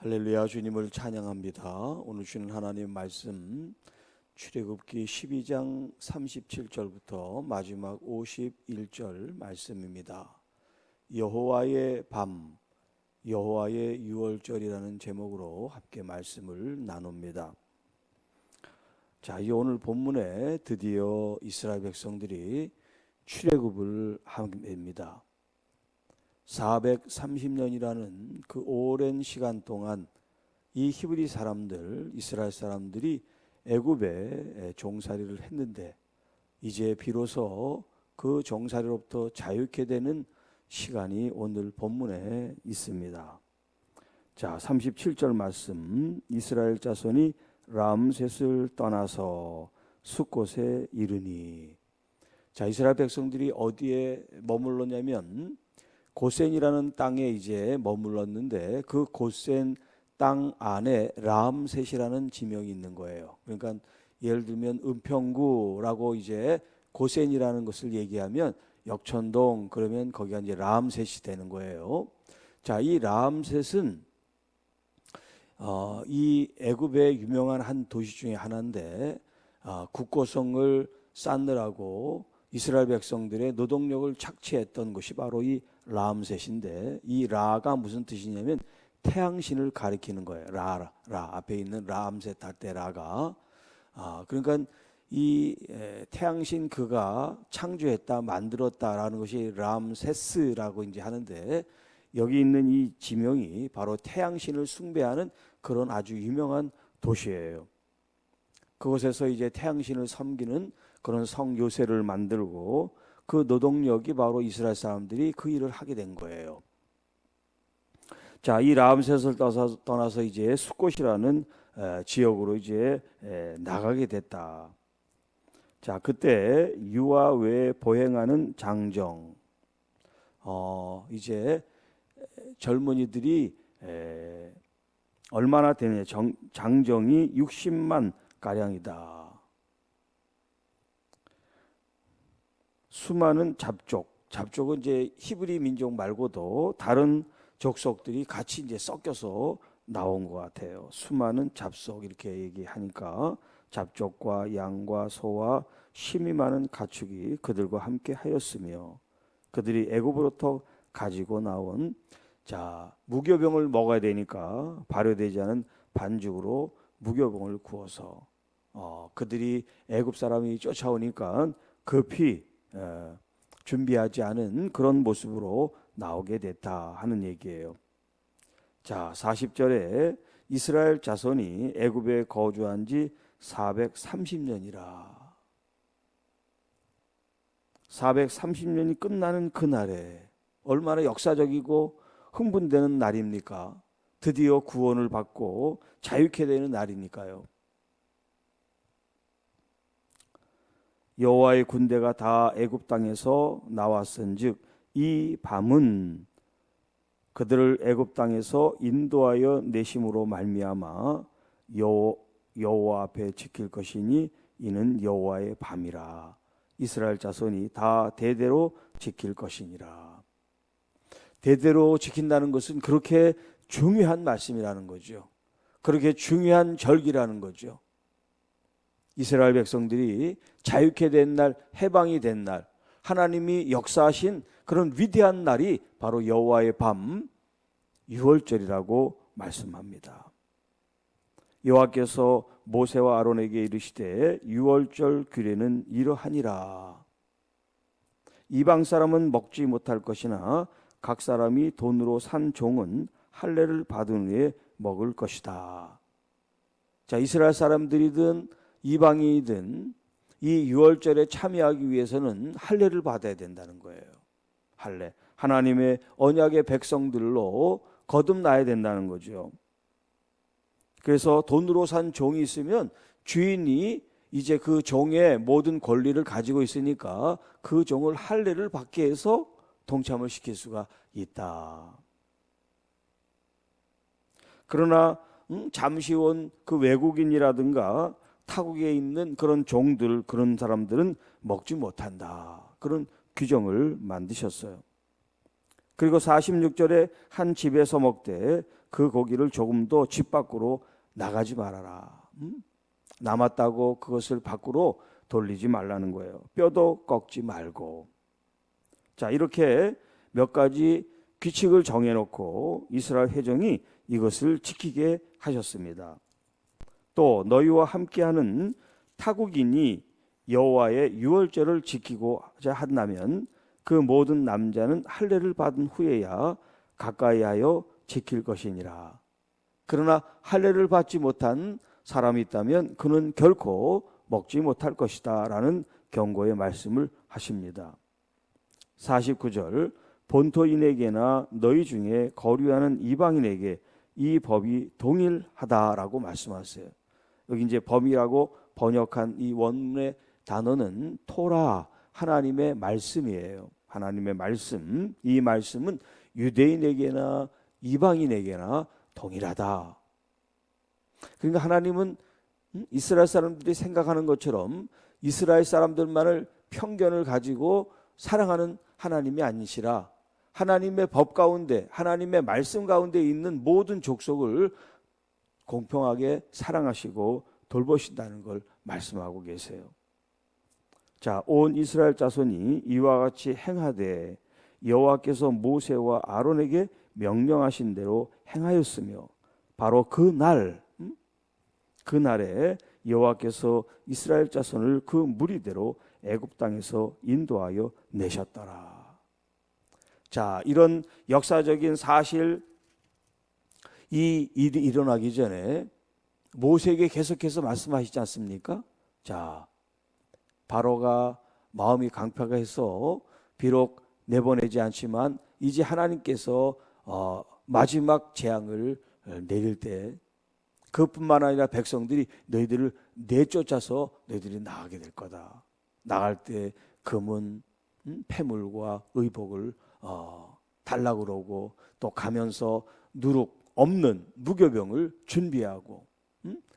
할렐루야. 주님을 찬양합니다. 오늘 주는 하나님 말씀 출애굽기 12장 37절부터 마지막 51절 말씀입니다. 여호와의 밤, 여호와의 유월절이라는 제목으로 함께 말씀을 나눕니다. 자, 이 오늘 본문에 드디어 이스라엘 백성들이 출애굽을 합니다. 430년이라는 그 오랜 시간 동안 이 히브리 사람들, 이스라엘 사람들이 애굽에 종살이를 했는데 이제 비로소 그 종살이로부터 자유케 되는 시간이 오늘 본문에 있습니다. 자, 37절 말씀. 이스라엘 자손이 람셋을 떠나서 숫곳에 이르니. 자, 이스라엘 백성들이 어디에 머물렀냐면 고센이라는 땅에 이제 머물렀는데 그 고센 땅 안에 람셋이라는 지명이 있는 거예요. 그러니까 예를 들면 은평구라고 이제 고센이라는 것을 얘기하면 역천동 그러면 거기가 이제 람셋이 되는 거예요. 자, 이 람셋은 이 애굽의 유명한 한 도시 중에 하나인데 국고성을 쌓느라고 이스라엘 백성들의 노동력을 착취했던 것이 바로 이 람셋인데, 이 라가 무슨 뜻이냐면 태양신을 가리키는 거예요. 라 앞에 있는 람셋 할 때 라가 그러니까 이 태양신 그가 창조했다, 만들었다라는 것이 람세스라고 이제 하는데, 여기 있는 이 지명이 바로 태양신을 숭배하는 그런 아주 유명한 도시예요. 그곳에서 이제 태양신을 섬기는 그런 성 요새를 만들고 그 노동력이 바로 이스라엘 사람들이 그 일을 하게 된 거예요. 자, 이 람셋을 떠나서 이제 숫곳이라는 지역으로 이제 나가게 됐다. 자, 그때 유아 외에 보행하는 장정, 이제 젊은이들이 얼마나 되냐, 장정이 60만 가량이다. 수많은 잡족은 이제 히브리 민족 말고도 다른 족속들이 같이 이제 섞여서 나온 것 같아요. 수많은 잡속 이렇게 얘기하니까 잡족과 양과 소와 심이 많은 가축이 그들과 함께 하였으며, 그들이 애굽으로부터 가지고 나온 무교병을 먹어야 되니까 발효되지 않은 반죽으로 무교병을 구워서 그들이 애굽 사람이 쫓아오니까 급히 준비하지 않은 그런 모습으로 나오게 됐다 하는 얘기예요. 자, 40절에 이스라엘 자손이 애굽에 거주한 지 430년이라. 430년이 끝나는 그날에 얼마나 역사적이고 흥분되는 날입니까? 드디어 구원을 받고 자유케 되는 날이니까요. 여호와의 군대가 다 애굽 땅에서 나왔은즉 이 밤은 그들을 애굽 땅에서 인도하여 내심으로 말미암아 여호와 앞에 지킬 것이니 이는 여호와의 밤이라. 이스라엘 자손이 다 대대로 지킬 것이니라. 대대로 지킨다는 것은 그렇게 중요한 말씀이라는 거죠. 그렇게 중요한 절기라는 거죠. 이스라엘 백성들이 자유케 된 날, 해방이 된 날, 하나님이 역사하신 그런 위대한 날이 바로 여호와의 밤 유월절이라고 말씀합니다. 여호와께서 모세와 아론에게 이르시되 유월절 규례는 이러하니라. 이방 사람은 먹지 못할 것이나 각 사람이 돈으로 산 종은 할례를 받은 후에 먹을 것이다. 자, 이스라엘 사람들이든 이방인이든 이 유월절에 참여하기 위해서는 할례를 받아야 된다는 거예요. 할례, 하나님의 언약의 백성들로 거듭나야 된다는 거죠. 그래서 돈으로 산 종이 있으면 주인이 이제 그 종의 모든 권리를 가지고 있으니까 그 종을 할례를 받게 해서 동참을 시킬 수가 있다. 그러나 잠시 온 그 외국인이라든가 타국에 있는 그런 종들, 그런 사람들은 먹지 못한다. 그런 규정을 만드셨어요. 그리고 46절에 한 집에서 먹되 그 고기를 조금도 집 밖으로 나가지 말아라. 남았다고 그것을 밖으로 돌리지 말라는 거예요. 뼈도 꺾지 말고. 자, 이렇게 몇 가지 규칙을 정해놓고 이스라엘 회중이 이것을 지키게 하셨습니다. 또 너희와 함께하는 타국인이 여호와의 유월절을 지키고자 한다면 그 모든 남자는 할례를 받은 후에야 가까이하여 지킬 것이니라. 그러나 할례를 받지 못한 사람이 있다면 그는 결코 먹지 못할 것이다 라는 경고의 말씀을 하십니다. 49절 본토인에게나 너희 중에 거류하는 이방인에게 이 법이 동일하다라고 말씀하세요. 여기 이제 법이라고 번역한 이 원문의 단어는 토라, 하나님의 말씀이에요. 하나님의 말씀. 이 말씀은 유대인에게나 이방인에게나 동일하다. 그러니까 하나님은 이스라엘 사람들이 생각하는 것처럼 이스라엘 사람들만을 편견을 가지고 사랑하는 하나님이 아니시라 하나님의 법 가운데, 하나님의 말씀 가운데 있는 모든 족속을 공평하게 사랑하시고 돌보신다는 걸 말씀하고 계세요. 자, 온 이스라엘 자손이 이와 같이 행하되 여호와께서 모세와 아론에게 명령하신 대로 행하였으며 바로 그날에 여호와께서 이스라엘 자손을 그 무리대로 애굽 땅에서 인도하여 내셨더라. 자, 이런 역사적인 사실, 이 일이 일어나기 전에 모세에게 계속해서 말씀하시지 않습니까? 자, 바로가 마음이 강팍해서 비록 내보내지 않지만 이제 하나님께서 마지막 재앙을 내릴 때 그뿐만 아니라 백성들이 너희들을 내쫓아서 너희들이 나가게 될 거다. 나갈 때 금은 패물과 의복을 달라고 그러고 또 가면서 누룩 없는 무교병을 준비하고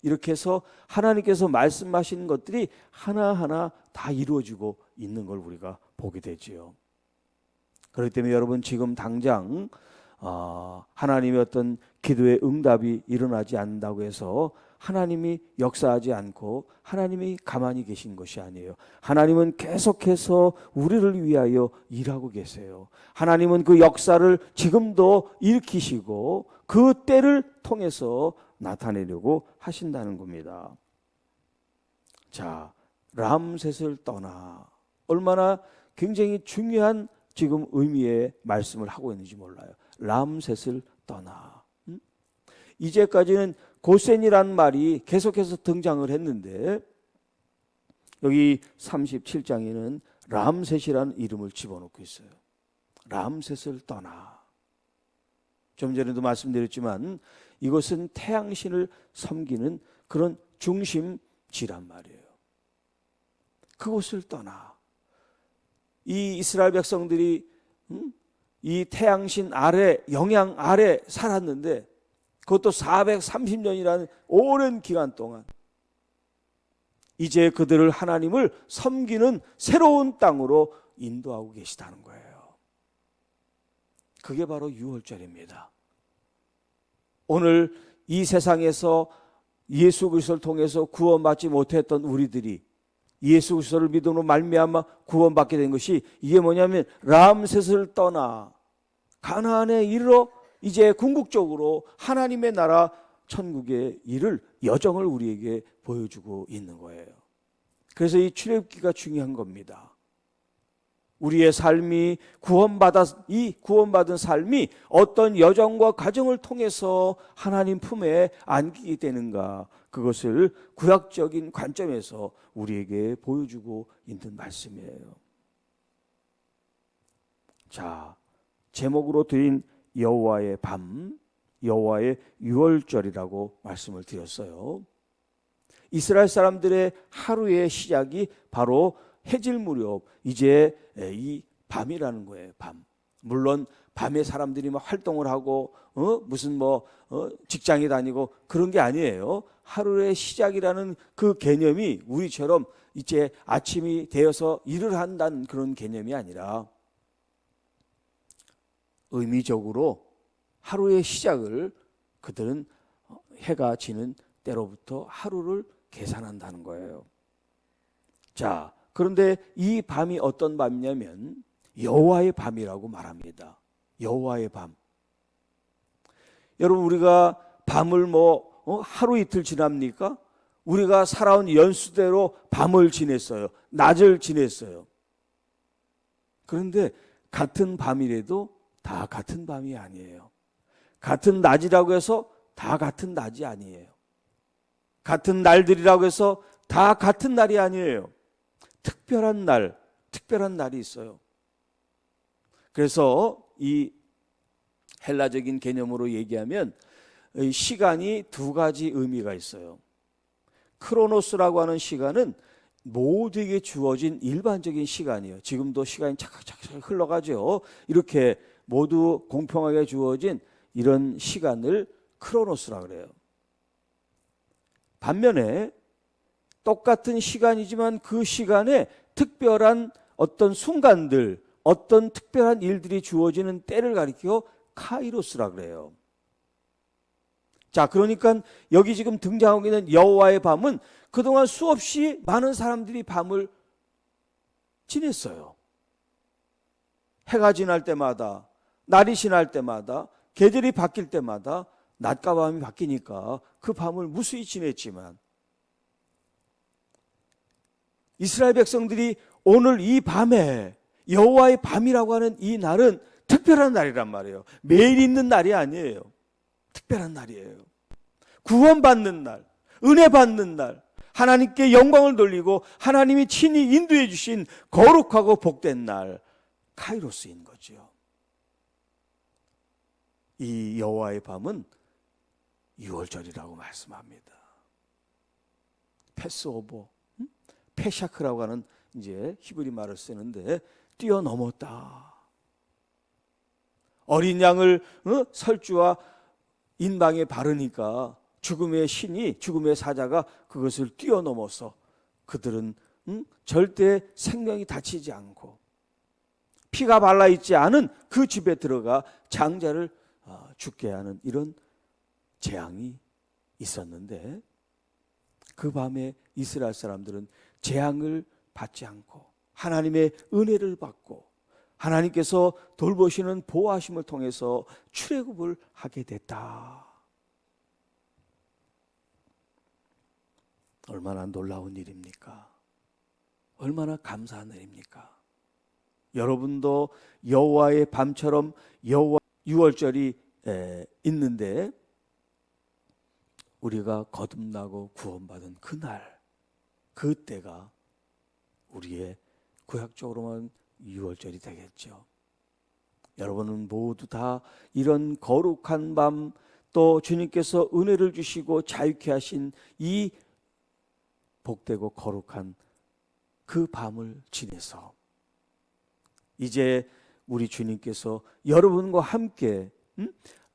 이렇게 해서 하나님께서 말씀하신 것들이 하나하나 다 이루어지고 있는 걸 우리가 보게 되지요. 그렇기 때문에 여러분 지금 당장 하나님의 어떤 기도의 응답이 일어나지 않는다고 해서 하나님이 역사하지 않고 하나님이 가만히 계신 것이 아니에요. 하나님은 계속해서 우리를 위하여 일하고 계세요. 하나님은 그 역사를 지금도 일으키시고 그 때를 통해서 나타내려고 하신다는 겁니다. 자, 람셋을 떠나. 얼마나 굉장히 중요한 지금 의미의 말씀을 하고 있는지 몰라요. 람셋을 떠나. 이제까지는 고센이라는 말이 계속해서 등장을 했는데 여기 37장에는 람셋이라는 이름을 집어넣고 있어요. 람셋을 떠나. 좀 전에도 말씀드렸지만 이것은 태양신을 섬기는 그런 중심지란 말이에요. 그곳을 떠나. 이 이스라엘 백성들이 이 태양신 아래, 영향 아래 살았는데 그것도 430년이라는 오랜 기간 동안 이제 그들을 하나님을 섬기는 새로운 땅으로 인도하고 계시다는 거예요. 그게 바로 유월절입니다. 오늘 이 세상에서 예수 그리스도를 통해서 구원받지 못했던 우리들이 예수 그리스도를 믿음으로 말미암아 구원받게 된 것이 이게 뭐냐면 람셋을 떠나 가나안에 이르러 이제 궁극적으로 하나님의 나라 천국의 일을 여정을 우리에게 보여주고 있는 거예요. 그래서 이 출애굽기가 중요한 겁니다. 우리의 삶이 이 구원받은 삶이 어떤 여정과 과정을 통해서 하나님 품에 안기게 되는가, 그것을 구약적인 관점에서 우리에게 보여주고 있는 말씀이에요. 자, 제목으로 드린 여호와의 밤, 여호와의 유월절이라고 말씀을 드렸어요. 이스라엘 사람들의 하루의 시작이 바로 해질 무렵 이제 이 밤이라는 거예요. 밤. 물론 밤에 사람들이 막 활동을 하고 무슨 직장에 다니고 그런 게 아니에요. 하루의 시작이라는 그 개념이 우리처럼 이제 아침이 되어서 일을 한다는 그런 개념이 아니라 의미적으로 하루의 시작을 그들은 해가 지는 때로부터 하루를 계산한다는 거예요. 자, 그런데 이 밤이 어떤 밤이냐면 여호와의 밤이라고 말합니다. 여호와의 밤. 여러분, 우리가 밤을 하루 이틀 지납니까? 우리가 살아온 연수대로 밤을 지냈어요. 낮을 지냈어요. 그런데 같은 밤이라도 다 같은 밤이 아니에요. 같은 낮이라고 해서 다 같은 낮이 아니에요. 같은 날들이라고 해서 다 같은 날이 아니에요. 특별한 날, 특별한 날이 있어요. 그래서 이 헬라적인 개념으로 얘기하면 시간이 두 가지 의미가 있어요. 크로노스라고 하는 시간은 모두에게 주어진 일반적인 시간이에요. 지금도 시간이 착착착 흘러가죠. 이렇게 모두 공평하게 주어진 이런 시간을 크로노스라 그래요. 반면에 똑같은 시간이지만 그 시간에 특별한 어떤 순간들, 어떤 특별한 일들이 주어지는 때를 가리켜 카이로스라 그래요. 자, 그러니까 여기 지금 등장하고 있는 여호와의 밤은 그동안 수없이 많은 사람들이 밤을 지냈어요. 해가 지날 때마다, 날이 지날 때마다, 계절이 바뀔 때마다 낮과 밤이 바뀌니까 그 밤을 무수히 지냈지만 이스라엘 백성들이 오늘 이 밤에 여호와의 밤이라고 하는 이 날은 특별한 날이란 말이에요. 매일 있는 날이 아니에요. 특별한 날이에요. 구원받는 날, 은혜 받는 날, 하나님께 영광을 돌리고 하나님이 친히 인도해 주신 거룩하고 복된 날, 카이로스인 거죠. 이 여호와의 밤은 유월절이라고 말씀합니다. 패스오버, 페샤크라고 하는 이제 히브리 말을 쓰는데 뛰어넘었다. 어린 양을 설주와 인방에 바르니까 죽음의 신이, 죽음의 사자가 그것을 뛰어넘어서 그들은 절대 생명이 다치지 않고 피가 발라있지 않은 그 집에 들어가 장자를 죽게 하는 이런 재앙이 있었는데 그 밤에 이스라엘 사람들은 재앙을 받지 않고 하나님의 은혜를 받고 하나님께서 돌보시는 보호하심을 통해서 출애굽을 하게 됐다. 얼마나 놀라운 일입니까? 얼마나 감사한 일입니까? 여러분도 여호와의 밤처럼 여호와 유월절이 있는데 우리가 거듭나고 구원받은 그날, 그때가 우리의 구약적으로만 유월절이 되겠죠. 여러분은 모두 다 이런 거룩한 밤, 또 주님께서 은혜를 주시고 자유케 하신 이 복되고 거룩한 그 밤을 지내서 이제 우리 주님께서 여러분과 함께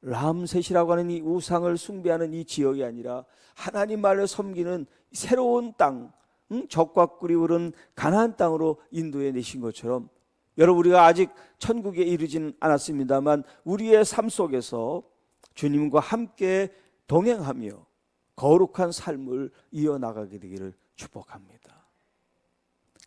람셋이라고 하는 이 우상을 숭배하는 이 지역이 아니라 하나님만을 섬기는 새로운 땅, 적과 꿀이 흐른 가나안 땅으로 인도해 내신 것처럼 여러분, 우리가 아직 천국에 이르지는 않았습니다만 우리의 삶 속에서 주님과 함께 동행하며 거룩한 삶을 이어나가게 되기를 축복합니다.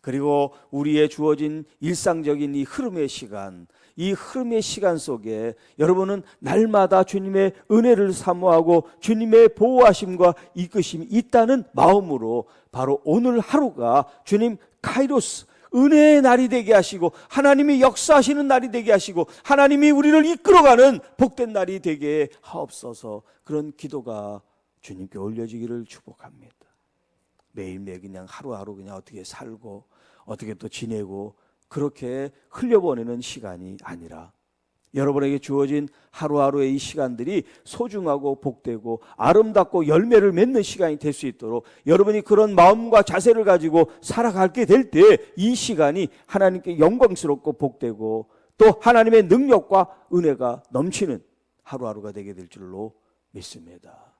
그리고 우리의 주어진 일상적인 이 흐름의 시간, 이 흐름의 시간 속에 여러분은 날마다 주님의 은혜를 사모하고 주님의 보호하심과 이끄심이 있다는 마음으로 바로 오늘 하루가 주님 카이로스, 은혜의 날이 되게 하시고 하나님이 역사하시는 날이 되게 하시고 하나님이 우리를 이끌어가는 복된 날이 되게 하옵소서. 그런 기도가 주님께 올려지기를 축복합니다. 매일매일 그냥 하루하루 그냥 어떻게 살고 어떻게 또 지내고 그렇게 흘려보내는 시간이 아니라 여러분에게 주어진 하루하루의 이 시간들이 소중하고 복되고 아름답고 열매를 맺는 시간이 될 수 있도록 여러분이 그런 마음과 자세를 가지고 살아가게 될 때 이 시간이 하나님께 영광스럽고 복되고 또 하나님의 능력과 은혜가 넘치는 하루하루가 되게 될 줄로 믿습니다.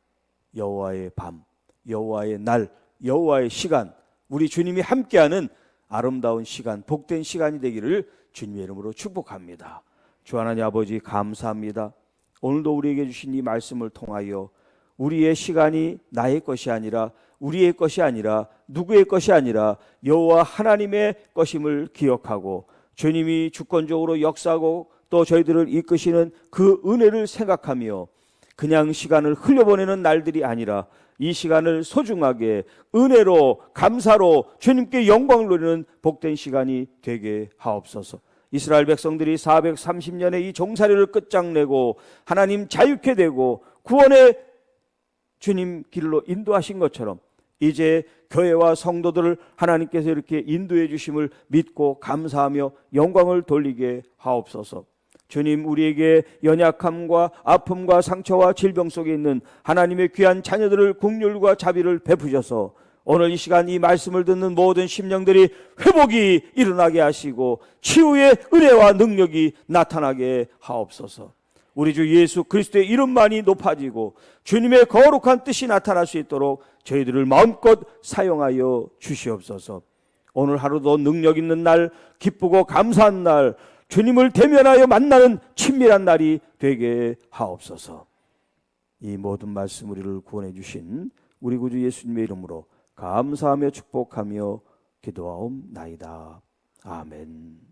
여호와의 밤, 여호와의 날, 여호와의 시간, 우리 주님이 함께하는 아름다운 시간, 복된 시간이 되기를 주님의 이름으로 축복합니다. 주 하나님 아버지 감사합니다. 오늘도 우리에게 주신 이 말씀을 통하여 우리의 시간이 나의 것이 아니라, 우리의 것이 아니라, 누구의 것이 아니라 여호와 하나님의 것임을 기억하고 주님이 주권적으로 역사하고 또 저희들을 이끄시는 그 은혜를 생각하며 그냥 시간을 흘려보내는 날들이 아니라 이 시간을 소중하게 은혜로 감사로 주님께 영광을 누리는 복된 시간이 되게 하옵소서. 이스라엘 백성들이 430년의 이 종살이를 끝장내고 하나님 자유케 되고 구원의 주님 길로 인도하신 것처럼 이제 교회와 성도들을 하나님께서 이렇게 인도해 주심을 믿고 감사하며 영광을 돌리게 하옵소서. 주님, 우리에게 연약함과 아픔과 상처와 질병 속에 있는 하나님의 귀한 자녀들을 긍휼과 자비를 베푸셔서 오늘 이 시간 이 말씀을 듣는 모든 심령들이 회복이 일어나게 하시고 치유의 은혜와 능력이 나타나게 하옵소서. 우리 주 예수 그리스도의 이름만이 높아지고 주님의 거룩한 뜻이 나타날 수 있도록 저희들을 마음껏 사용하여 주시옵소서. 오늘 하루도 능력 있는 날, 기쁘고 감사한 날, 주님을 대면하여 만나는 친밀한 날이 되게 하옵소서. 이 모든 말씀 우리를 구원해 주신 우리 구주 예수님의 이름으로 감사하며 축복하며 기도하옵나이다. 아멘.